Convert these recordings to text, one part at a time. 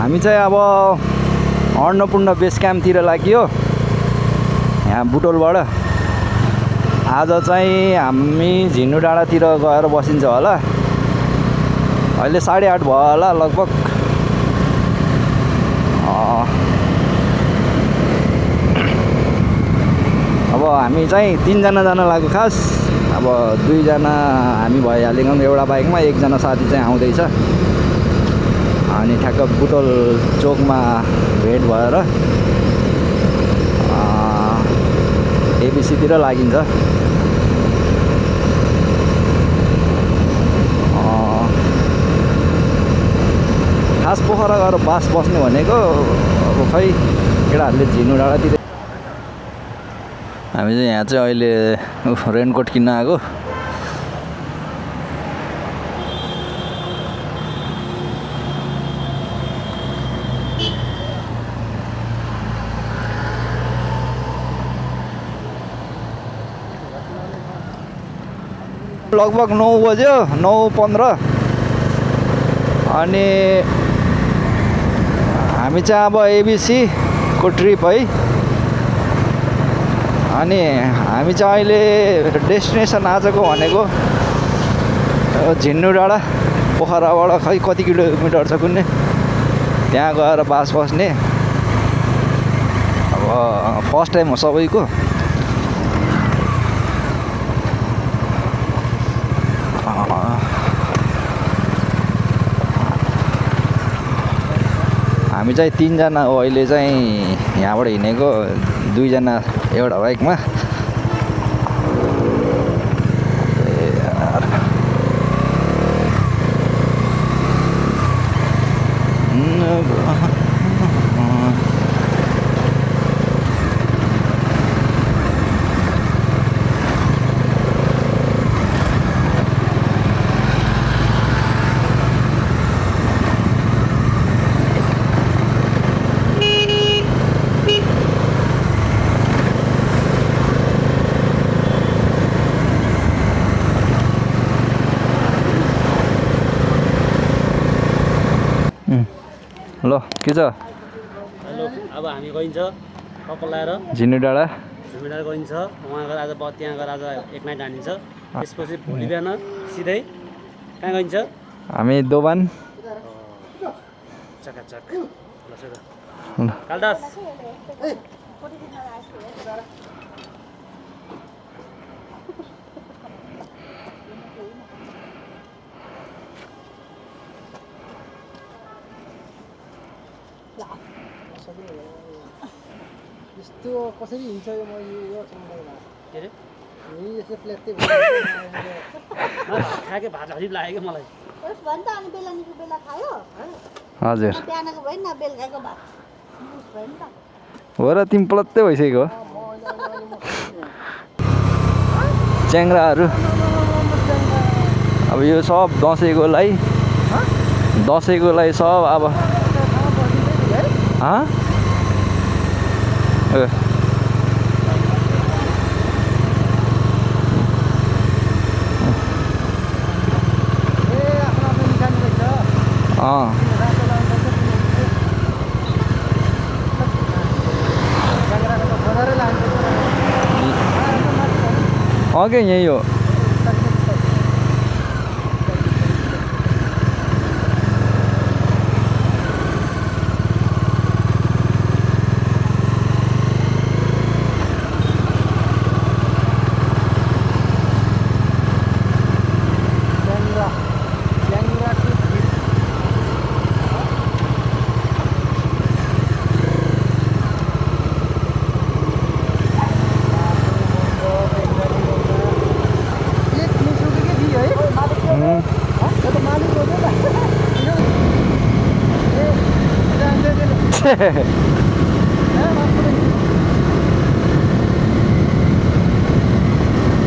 हामी चाहिँ अब अन्नपूर्ण बेस क्याम्पतिर लाग्यो यहाँ बुटोलबाट। आज चाहिँ हामी झिन्नु डाँडातिर गएर बसिन्छ होला। अहिले 8:30 भयो होला लगभग। अब हामी चाहिँ 3 जना जान लाग्यो खास। अब 2 जना हामी भइहालेको एउटा बाइकमा, 1 जना साथी चाहिँ आउँदैछ। अनि ठ्याक्क बुटोल चोकमा भेट भएर एबिसीतिर लागिन्छ। खास पोखरा गएर बास बस्ने भनेको अब खै केटाहरूले झिन्नु डाँडातिर। हामी चाहिँ यहाँ चाहिँ अहिले रेनकोट किन्न आएको। लगभग 9 बज्यो, 9:15। अनि हामी चाहिँ अब एबिसी को ट्रिप है। अनि हामी चाहिँ अहिले डेस्टिनेसन आजको भनेको झिन्नु डाँडा पोखराबाट खै कति किलोमिटर छ कुन्ने, त्यहाँ गएर बास बस्ने। अब फर्स्ट टाइम हो सबैको। हामी चाहिँ 3 जना हो अहिले चाहिँ यहाँबाट हिँडेको, 2 जना एउटा बाइकमा। ल के छ? हेलो, अब हामी गइन्छ कपाल लाएर झिन्नु डाँडा गइन्छ। वहाँ गएर आज त्यहाँ गएर आज एक नाइट हानिन्छ। त्यसपछि भोलि बिहान सिधै कहाँ गइन्छ? हामी दोबान। चकाचक। कालदास यस्तो कसरी हिँड्छ यो? म यो सम्झाउँदा के अरे नि यसले प्लेटै खाके भात हरिब लाग्यो मलाई। भन्छ अनि बेला निको बेला खायो। हजुर बिहानको भएन बेलुकाको भात भएन त हो र। तिमी प्लत्तै भइसक्यो च्याङ्राहरू। अब यो सब दसैँको लागि सब अब के यही हो।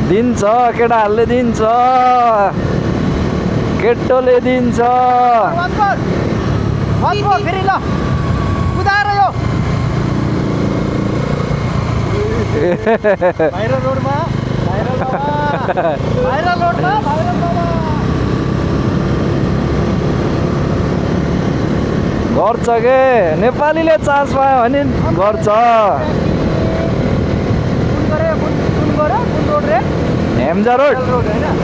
दिन्छ केटाहरूले दिन्छ, केटोले दिन्छ। फेरि ल कुदाएर यो भाइरल रोडमा गर्छ के नेपालीले चान्स पायो भने गर्छ कुन रोड रे हेम्जा रोड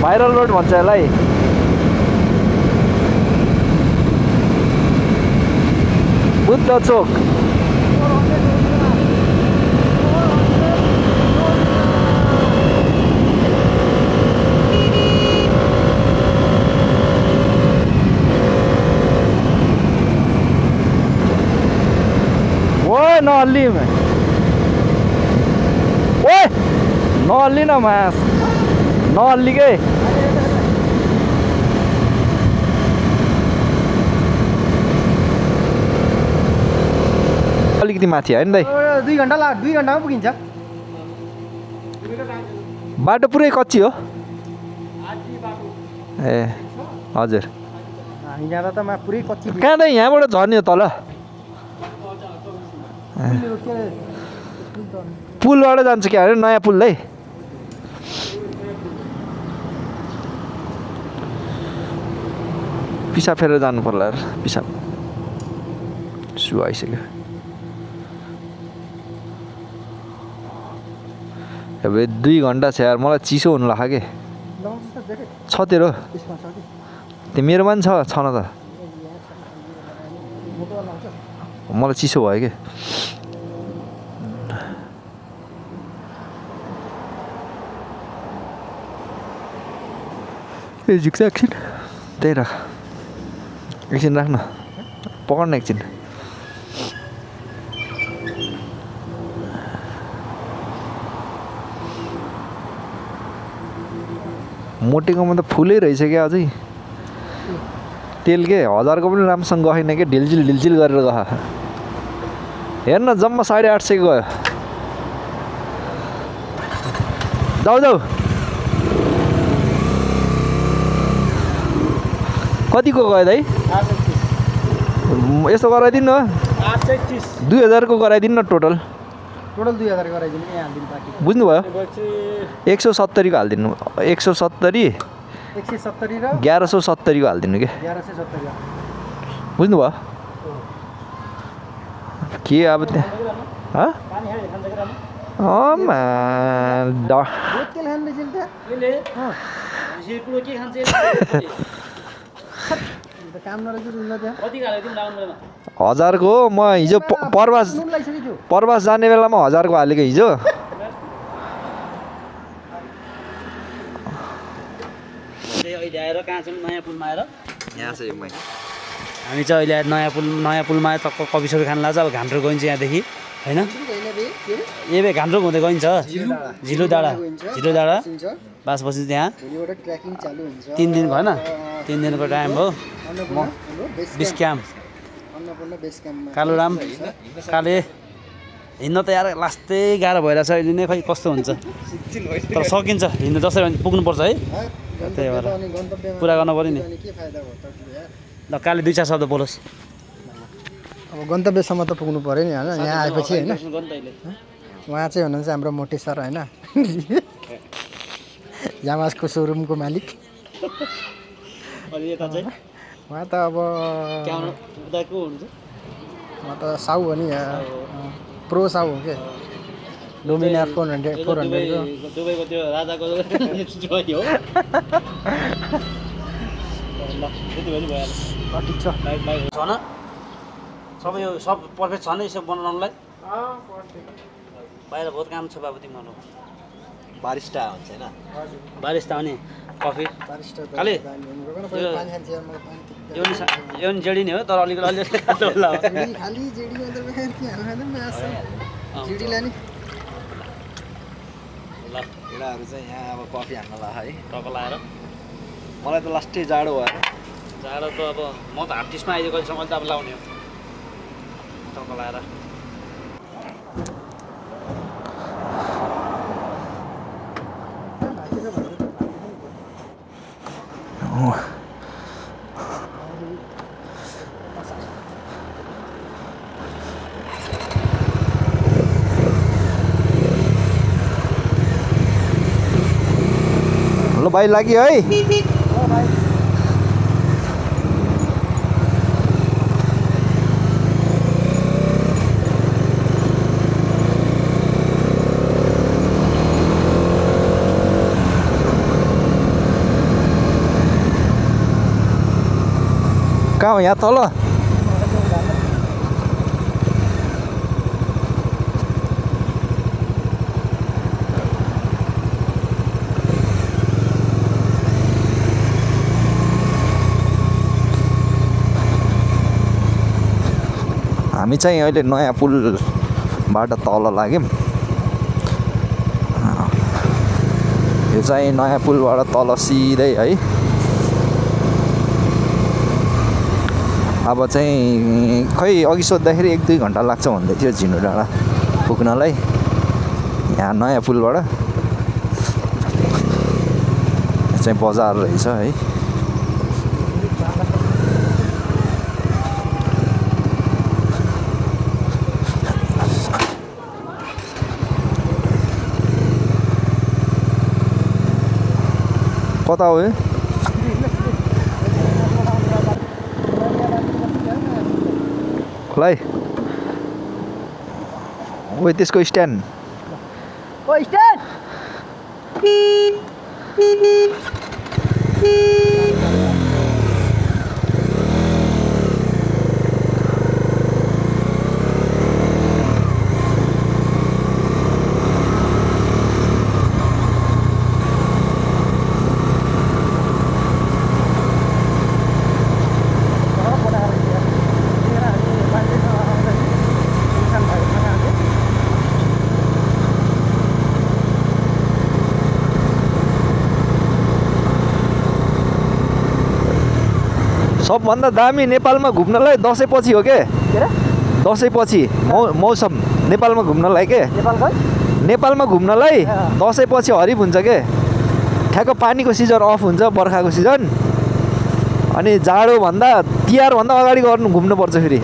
भाइरल रोड भन्छ यसलाई बुद्ध चोक ओए नहल्ली ओए नहल्ली न मास नहल्ली के अलिकति माथि होइन दाइ 2 घन्टामा पुगिन्छ बाटो पुरै कच्ची हो ए हजुर हामी जाँदा त पुरै कच्ची कहाँ दाइ यहाँबाट झर्ने हो तल पुलबाट जान्छ क्या अरे नयाँ पुल दाइ पिसाब फेरेर जानु पर्ला पिसाब सु आइसक्यो अब 2 घन्टा छ यार मलाई चिसो हुनु लाग्यो के छ तेरो त्यो मेरोमा पनि छ न त मलाई चिसो भयो के ए झिक्छ एकछिन त्यही राख एकछिन राख्न पकड्न एकछिन मोटेकोमा त फुलै रहेछ क्या अझै तेल के 1000 को पनि राम्रोसँग गएन क्या ढिलझिल गरेर गयो हेर्न जम्मा 850 गयो जाऊ कतिको गयो दाइ यस्तो गराइदिनु न 2000 को गराइदिनु न टोटल 2000 गराइदिनु यहाँ हाल्दिनु बाँकी बुझ्नुभयो 170 को हालिदिनु 170 170 र 1170 को हालिदिनु के 1170 बुझ्नुभयो के अब त्यहाँ काम नरहेछ त्यहाँ 1000 को म हिजो परवास जाने बेलामा 1000 को हालेको हिजो अहिले आएर कहाँ छौँ नयाँ पुलमा आएर यहाँ चाहिँ हामी चाहिँ अहिले आएर नयाँ पुलमा आएर टक्क कफी सफी खान लाग्छ अब घाम्रो गइन्छ यहाँदेखि होइन ए बे घाम्रो हुँदै गइन्छ झिलो डाँडा बास बस्छु त्यहाँ 3 दिन भएन 3 दिनको टाइम हो म बेस क्याम्प कालुराम काले हिँड्न त यार लास्टै गाह्रो भइरहेछ अहिले नै खै कस्तो हुन्छ तर सकिन्छ हिँड्नु जसरी भने पुग्नुपर्छ है त्यही भएर पुरा गर्नु पऱ्यो नि ल काले 2-4 शब्द बोलोस् अब गन्तव्यसम्म त पुग्नु पऱ्यो नि होइन यहाँ आएपछि होइन उहाँ चाहिँ हुनुहुन्छ हाम्रो मोटे सर होइन यामासको सोरुमको मालिक उहाँ त अब उहाँ त साउ हो नि प्रो साउ हो के लुमिनार 400 को दुबईको त्यो राजाको हो ल त्यति पनि भइहाल्यो ठिक छ छ न सबै यो सब पर्फेक्ट छ नि यसो बनाउनलाई बाहिर बहुत काम छ बाबु तिम्रो बारिस्टा हुन्छ हैन बारिस्टा हो नि कफी काले यो नि जेडी नै हो तर अलिकति अलि खातो होला खाली जेडी मात्र बखेर के हाल्नु जेडी लानी ल एडाहरु चाहिँ यहाँ अब कफी हान्न ला है टक लाएर मलाई त लास्टै जाडो भयो जाडो त अब म त हाप्टिसमा आइदिएको अहिलेसम्म त अब लाउने हो टक लाएर ल भाइ लाग्यो है कहाँ हो यहाँ तल हामी चाहिँ अहिले नयाँ पुलबाट तल लाग्यौँ यो चाहिँ नयाँ पुलबाट तल सिधै है अब चाहिँ खै अघि सोद्धाखेरि 1-2 घन्टा लाग्छ भन्दै थियो झिनु डाँडा पुग्नलाई यहाँ नयाँ पुलबाट चाहिँ बजार रहेछ है कता हो यो खोलाइ ओ त्यसको स्ट्यान्ड ओ स्ट्यान्ड सबभन्दा दामी नेपालमा घुम्नलाई दसैँपछि हो के दसैँपछि मौसम नेपालमा घुम्नलाई के नेपालमा घुम्नलाई दसैँपछि हरिब हुन्छ के ठ्याक्क पानीको सिजन अफ हुन्छ बर्खाको सिजन अनि जाडोभन्दा तिहारभन्दा अगाडि घुम्नुपर्छ फेरि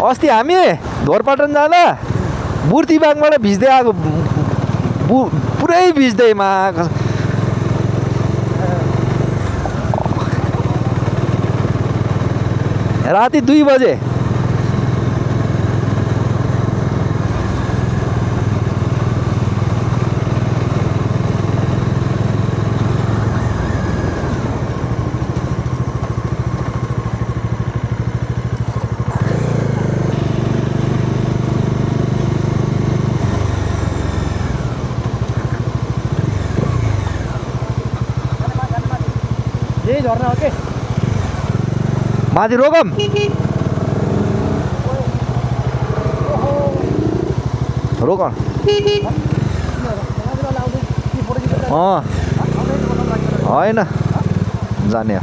अस्ति हामी धोरपाटन जाँदा बुर्तिबाङबाट भिज्दै आएको पुरै भिज्दैमा राति 2 बजे यही झर्ना हो के माथि रोकम रोक होइन जाने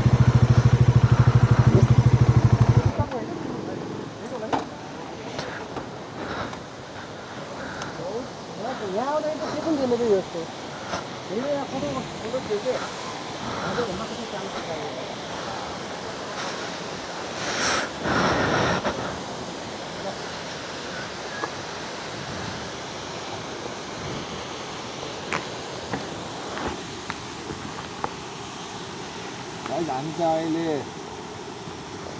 हामी चाहिँ अहिले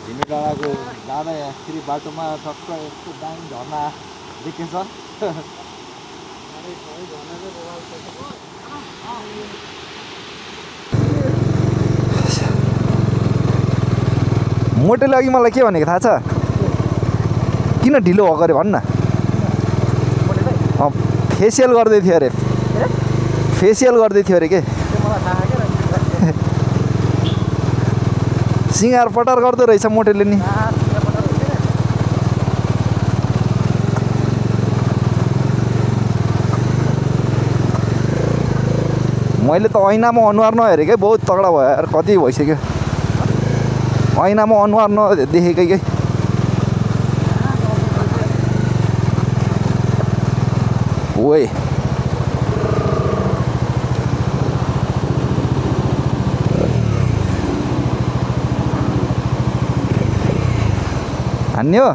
झिनु डाँडाको जाँदाखेरि बाटोमा टक्क यस्तो दामी झर्ना देखेछ मोटेले अघि मलाई के भनेको थाहा छ किन ढिलो भएको अरे भन्न फेसियल गर्दै थियो अरे फेसियल गर्दै थियो अरे के सिँगार पटार गर्दो रहेछ मोटेले नि मैले त ऐनामा अनुहार नहेरेकै बहुत तगडा भयो यार कति भइसक्यो ऐनामा अनुहार नदेखेकै के ओए हान्यो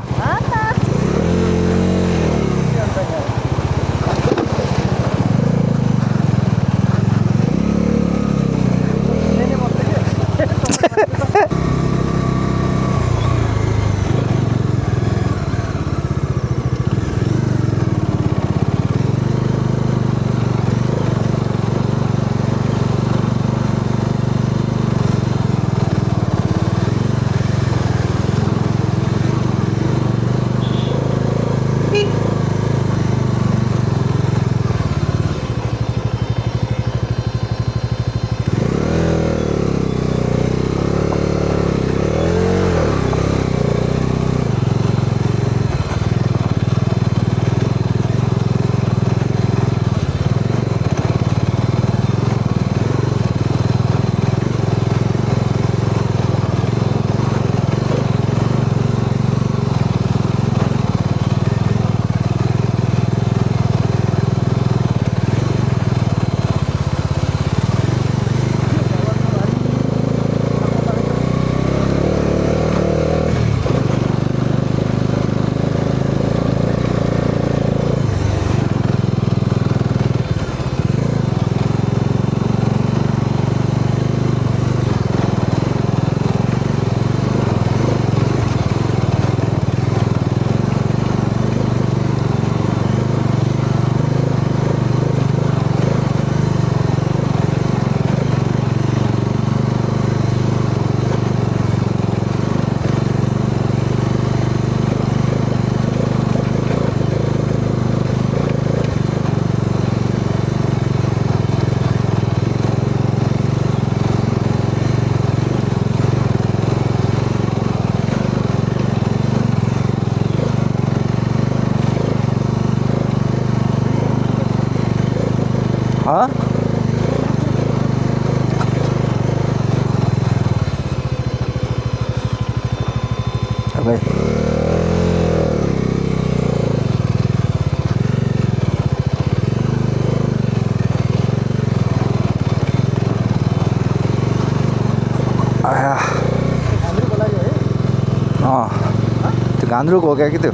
घान्द्रुको लागि है त्यो घान्द्रुक हो क्या कि त्यो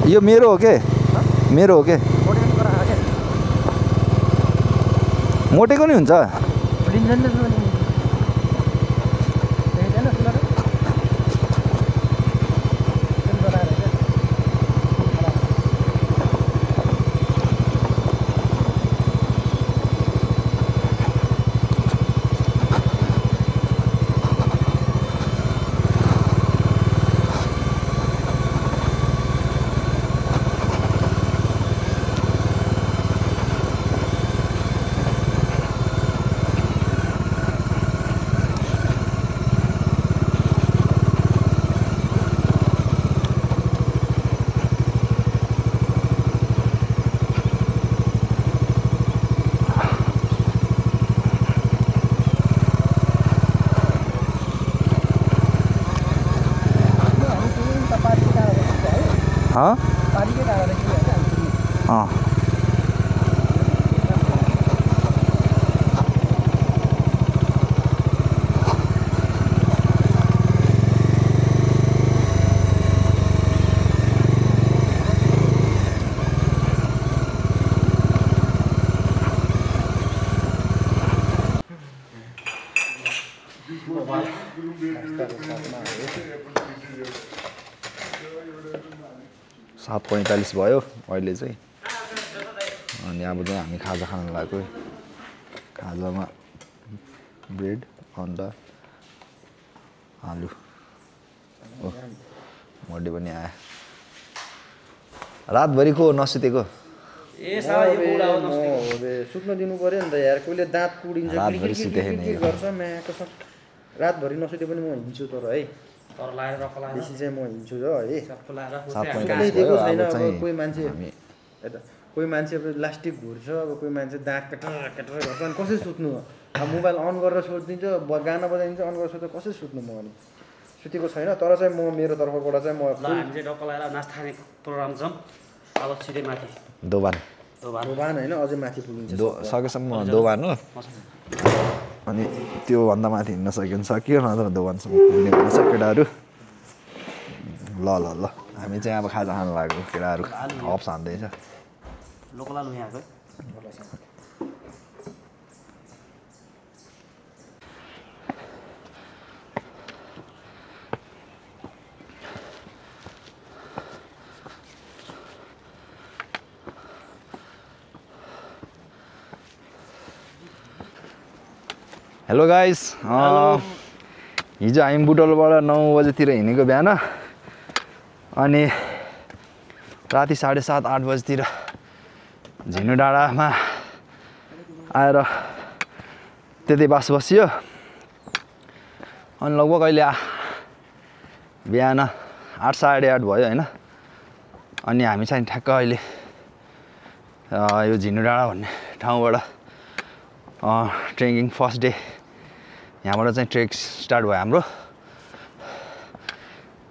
यो मेरो हो के मेरो हो के मोटेको नि हुन्छ सात 45 भयो अहिले चाहिँ अनि अब चाहिँ हामी खाजा खान लाग्यो खाजामा ब्रेड अन्डा आलु हो मर्डे पनि आयो रातभरिको नसुतेको सुत्न दिनु पर्यो नि त यार कोहीले दाँत कुडिन्छ गर्छ रातभरि नसुते पनि म हिँड्छु तर है बेसी चाहिँ म हिँड्छु र है दिएको छैन अब कोही मान्छे अब लास्टिक घुर्छ अब कोही मान्छे दाँत केटर गर्छ अनि कसरी सुत्नु अब मोबाइल अन गरेर सोधिदिन्छ गाना बजाइदिन्छ अन गरेर सोध्दा कसरी सुत्नु म अनि सुतेको छैन तर चाहिँ म मेरो तर्फबाट चाहिँ म हामी चाहिँ डक्क लगाएर नास्ता खाने प्रोग्राम छ अब छिटै माथि दोबान होइन अझै माथि पुगिन्छ सकेसम्म दोबान हो अनि त्योभन्दा माथि हिँड्न सक्यो भने सक्यो नत्र दोबानसम्म पुग्ने भन्छ केटाहरू ल ल ल हामी चाहिँ अब खाजा खानु लाग्यो केटाहरू हप्स हान्दैछ लोकल आलु यहाँको हेलो गाइस हिजो हामी बुटोलबाट 9 बजेतिर हिँडेको बिहान अनि राति 7:30 8 बजेतिर झिनु डाँडामा आएर त्यतै बास बसियो अनि लगभग अहिले बिहान 8 साढे 8 भयो होइन अनि हामी चाहिँ ठ्याक्क अहिले यो झिनु डाँडा भन्ने ठाउँबाट ट्रेकिङ फर्स्ट डे यहाँबाट चाहिँ ट्रेक स्टार्ट भयो हाम्रो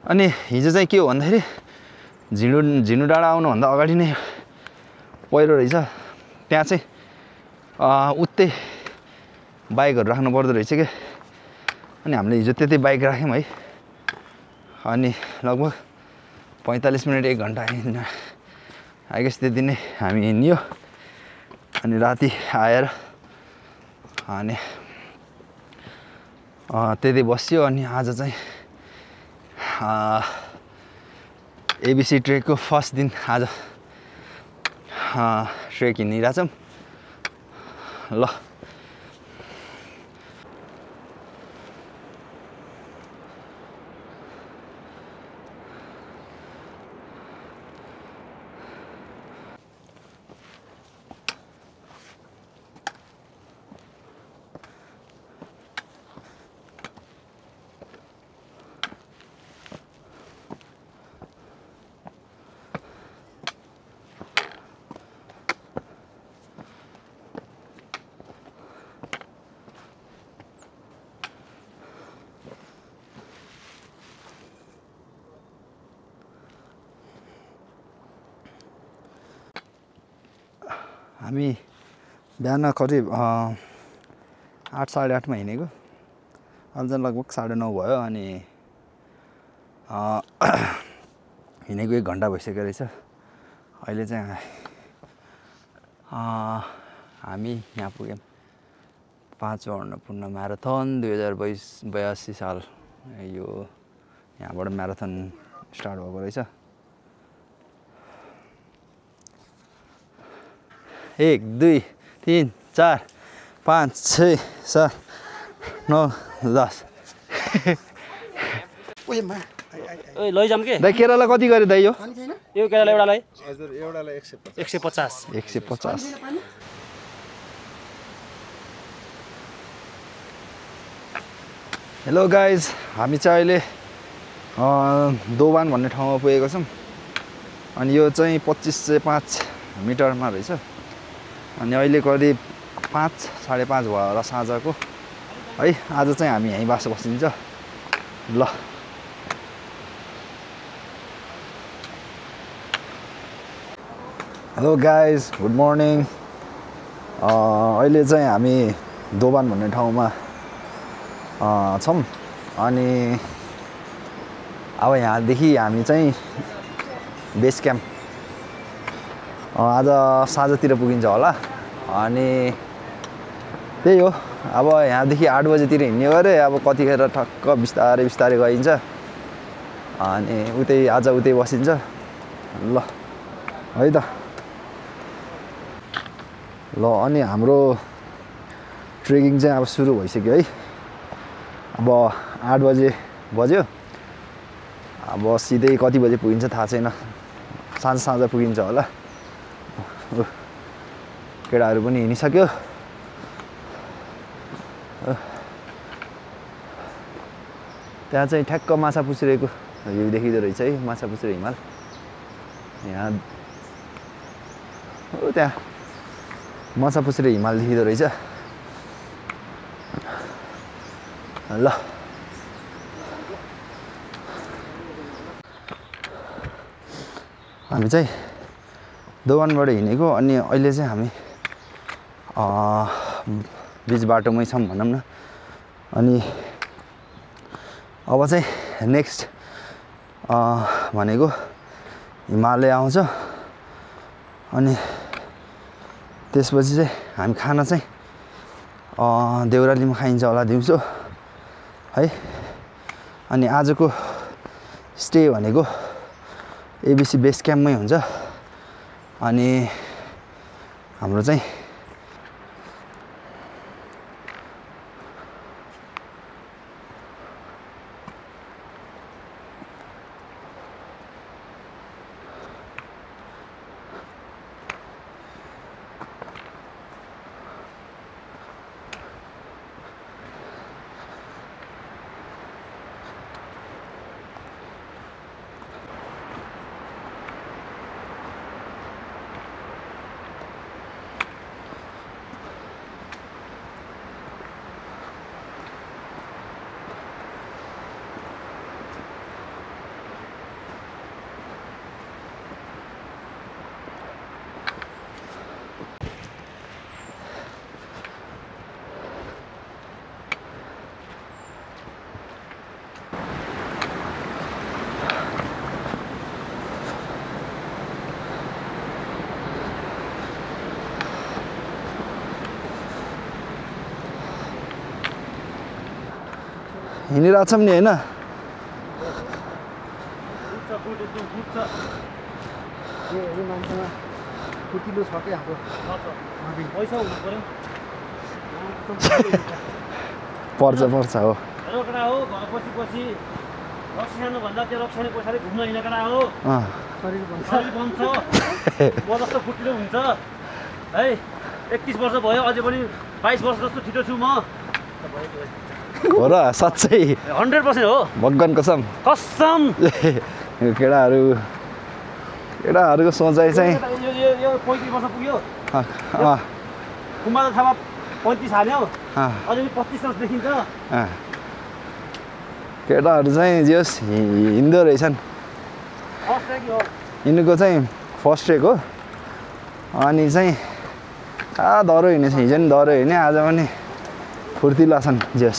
अनि हिजो चाहिँ के हो भन्दाखेरि झिनु डाँडा आउनुभन्दा अगाडि नै पहिरो रहेछ त्यहाँ चाहिँ उतै बाइकहरू राख्नु पर्दो रहेछ क्या अनि हामीले हिजो त्यतै बाइक राख्यौँ है अनि लगभग 45 मिनट 1 घन्टा आई गेस त्यति नै हामी हिँड्यो अनि राति आएर अनि त्यतै बस्यो अनि आज चाहिँ एबिसी ट्रेकको फर्स्ट दिन आज ट्रेक हिँडिरहेछौँ ल हामी बिहान करिब 8 साढे 8मा हिँडेको अहिले चाहिँ लगभग 9:30 भयो अनि हिँडेको 1 घन्टा भइसक्यो रहेछ अहिले चाहिँ हामी यहाँ पुग्यौँ 5औं अन्नपूर्ण म्याराथन 2082 साल यो यहाँबाट म्याराथन स्टार्ट भएको रहेछ 1 2 3 4 5 6 7 9 10 ओइ लैजाम के दाइ केराला कति गरे दाइ यो केराला एउटालाई हजुर एउटालाई 150 150 हेलो गाइज हामी चाहिँ अहिले दोबान भन्ने ठाउँमा पुगेको छौँ अनि यो चाहिँ 25.5 मिटरमा रहेछ अनि अहिले करिब 5 साढे 5 भयो होला साँझको है आज चाहिँ हामी यहीँ बसिन्छ ल हेलो गाइज गुड मर्निङ अहिले चाहिँ हामी दोबान भन्ने ठाउँमा छौँ अनि अब यहाँदेखि हामी चाहिँ बेस क्याम्प आज साँझतिर पुगिन्छ होला अनि त्यही हो अब यहाँदेखि 8 बजेतिर हिँड्ने गरे अब कतिखेर ठक्क बिस्तारै बिस्तारै गइन्छ अनि आज उतै बसिन्छ ल है त ल अनि हाम्रो ट्रेकिङ चाहिँ अब सुरु भइसक्यो है अब 8 बजे बज्यो अब सिधै कति बजे पुगिन्छ थाहा छैन साँझ पुगिन्छ होला केटाहरू पनि हिँडिसक्यो त्यहाँ चाहिँ ठ्याक्क माछा पुछिरहेको भ्यू देखिँदो रहेछ है माछा पुछिरे हिमाल यहाँ हो त्यहाँ माछा पुछिरे हिमाल देखिँदो रहेछ ल हामी चाहिँ दोबानबाट हिँडेको अनि अहिले चाहिँ हामी बिच बाटोमै छौँ भनौँ न अनि अब चाहिँ नेक्स्ट भनेको हिमालय आउँछ अनि त्यसपछि चाहिँ हामी खाना चाहिँ देउरालीमा खाइन्छ होला दिउँसो है अनि आजको स्टे भनेको एबिसी बेस क्याम्पमै हुन्छ अनि हाम्रो चाहिँ हिँडिरहेछौँ नि होइन पर्छ हो भन्दा त्यो रक्साने पछाडि घुम्न हिँडेका हो शरीर बन्छ म जस्तो फुटिलो हुन्छ है 31 वर्ष भयो अझै पनि 22 वर्ष जस्तो छिटो छु म हो र साँच्चै 100% हो भगवान कसम केटाहरूको सोचाइ चाहिँ यो 35 वर्ष पुग्यो कुमार थापा 35 हाल्यो अझै 25 वर्ष देखिन्छ केटाहरू चाहिँ जस हिँड्दो रहेछन् यिनीको चाहिँ फर्स्ट ट्रेक हो अनि चाहिँ दह्रो हिँडेछ हिजो नि दह्रो हिँड्ने आज पनि फुर्तिला छन् जेस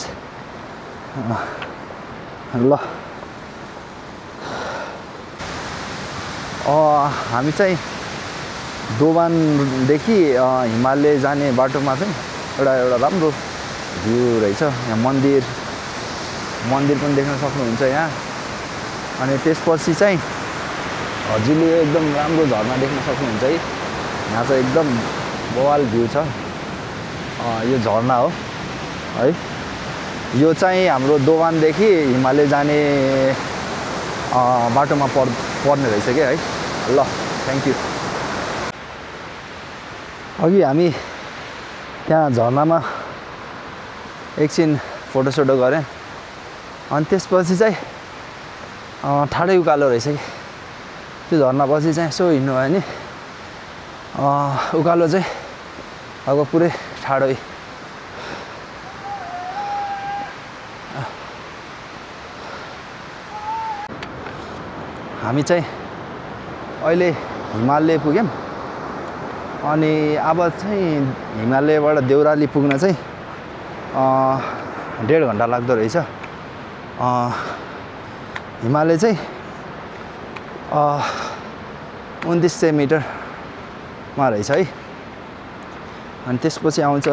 ल हामी चाहिँ दोभानदेखि हिमालय जाने बाटोमा चाहिँ एउटा राम्रो भ्यू रहेछ यहाँ मन्दिर पनि देख्न सक्नुहुन्छ यहाँ अनि त्यसपछि चाहिँ हजुरले एकदम राम्रो झरना देख्न सक्नुहुन्छ है यहाँ चाहिँ एकदम बवाल भ्यू छ यो झरना हो है यो चाहिँ हाम्रो दोभानदेखि हिमालय जाने बाटोमा पर्ने रहेछ क्या है ल थ्याङ्क यू अघि हामी त्यहाँ झरनामा एकछिन फोटोसोटो गरेँ अनि त्यसपछि चाहिँ ठाडै उकालो रहेछ कि त्यो झर्नापछि चाहिँ यसो हिँड्नु भयो नि उकालो चाहिँ अब पुरै ठाडै हामी चाहिँ अहिले हिमालय पुग्यौँ अनि अब चाहिँ हिमालयबाट देउराली पुग्न चाहिँ 1.5 घन्टा लाग्दो रहेछ हिमालय चाहिँ 2900 मिटरमा रहेछ है अनि त्यसपछि आउँछ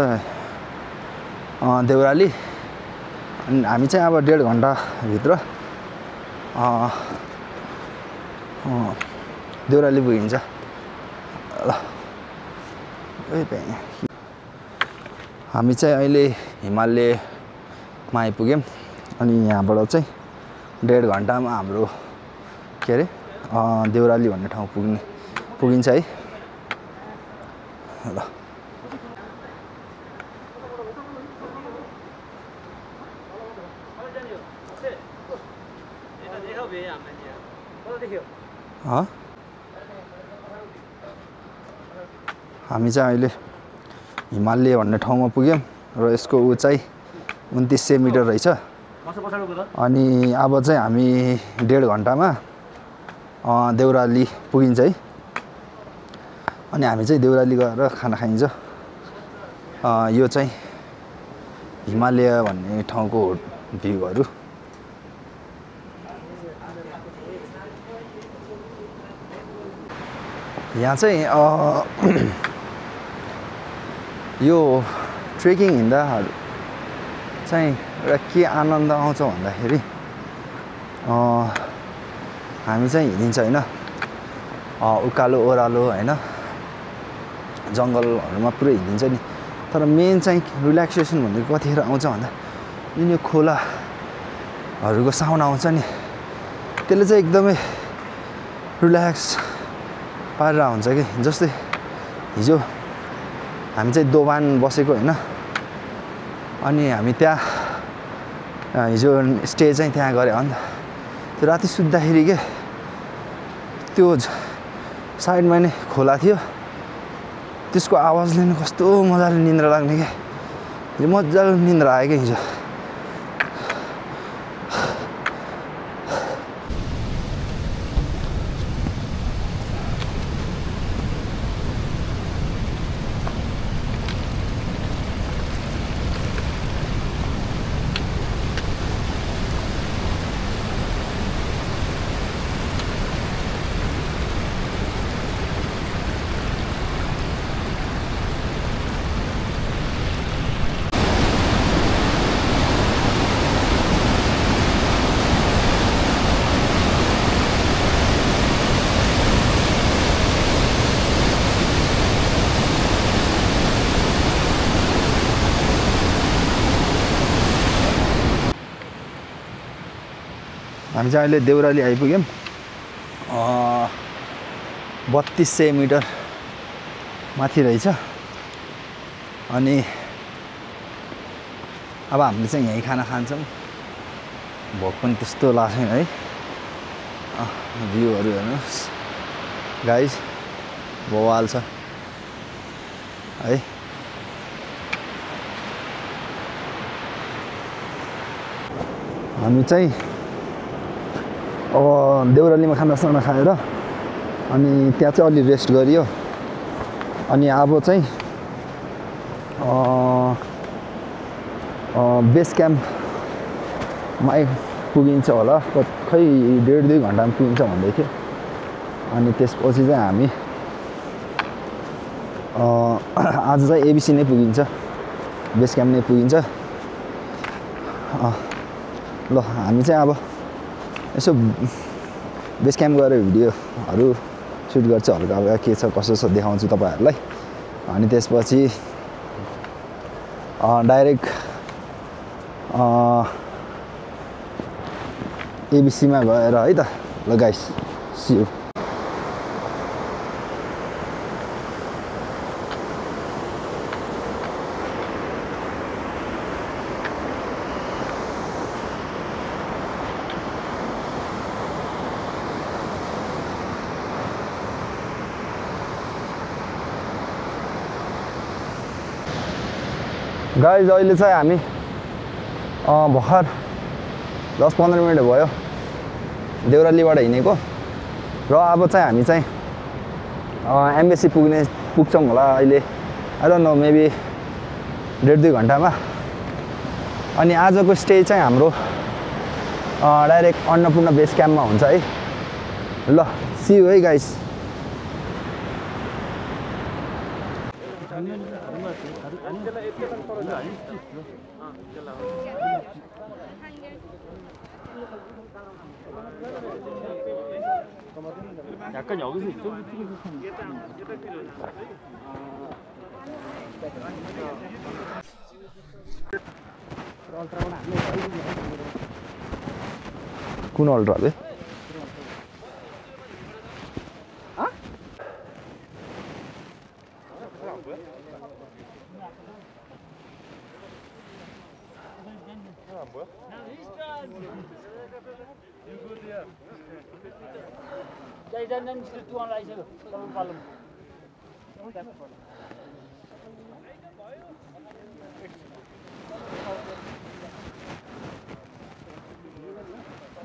देउराली अनि हामी चाहिँ अब 1.5 घन्टाभित्र देउराली पुगिन्छ ल हामी चाहिँ अहिले हिमालयमा आइपुग्यौँ अनि यहाँबाट चाहिँ 1.5 घन्टामा हाम्रो के अरे देउराली भन्ने ठाउँ पुगिन्छ है ल हामी चाहिँ अहिले हिमालय भन्ने ठाउँमा पुग्यौँ र यसको उचाइ 2900 मिटर रहेछ अनि अब चाहिँ हामी 1.5 घन्टामा देउराली पुगिन्छ है अनि हामी चाहिँ देउराली गएर खाना खाइन्छ यो चाहिँ हिमालय भन्ने ठाउँको भ्यूहरू यहाँ चाहिँ यो ट्रेकिङ हिँड्दा चाहिँ एउटा के आनन्द आउँछ भन्दाखेरि हामी चाहिँ हिँडिन्छ होइन उकालो ओह्रालो होइन जङ्गलहरूमा पुरै हिँडिन्छ नि तर मेन चाहिँ रिल्याक्सेसन भनेको कतिखेर आउँछ भन्दा जुन यो खोलाहरूको साउन्ड आउँछ नि त्यसले चाहिँ एकदमै रिल्याक्स पारेर हुन्छ कि जस्तै हिजो हामी चाहिँ दोभान बसेको होइन अनि हामी त्यहाँ हिजो स्टे चाहिँ त्यहाँ गऱ्यो अन्त त्यो राति सुत्दाखेरि के त्यो साइडमा नै खोला थियो त्यसको आवाजले नै कस्तो मजाले निन्द्रा लाग्ने क्या हिजो मजाले निन्द्रा आयो क्या हिजो हामी चाहिँ अहिले देउराली आइपुग्यौँ 3200 मिटर माथि रहेछ अनि अब हामीले चाहिँ यहीँ खाना खान्छौँ भोक पनि त्यस्तो लाग्दैन है भ्यूहरू हेर्नुहोस् गाइस बवाल छ है हामी चाहिँ अब देउरालीमा खानासाना खाएर अनि त्यहाँ चाहिँ अलि रेस्ट गरियो अनि अब चाहिँ बेस क्याम्पमा पुगिन्छ होला खै 1.5-2 घन्टामा पुगिन्छ भन्दै थियो अनि त्यसपछि चाहिँ हामी आज चाहिँ एबिसी नै पुगिन्छ बेस क्याम्प नै पुगिन्छ ल हामी चाहिँ अब यसो बेस क्याम्प गएर भिडियोहरू सुट गर्छु हल्का हल्का के छ कसो छ देखाउँछु तपाईँहरूलाई अनि त्यसपछि डाइरेक्ट एबिसीमा गएर है त ल गाइस सी यू गाइज अहिले चाहिँ हामी भर्खर 10-15 मिनट भयो देउरालीबाट हिँडेको र अब चाहिँ हामी चाहिँ एम्बेसी पुग्छौँ होला अहिले आई डोन्ट नो मेबी 1.5-2 घन्टामा अनि आजको स्टे चाहिँ हाम्रो डाइरेक्ट अन्नपूर्ण बेस क्याम्पमा हुन्छ है ल सी यू है गाइस 약간 여기서 이쪽으로 कुन अल्ट्रा बे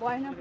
Why not?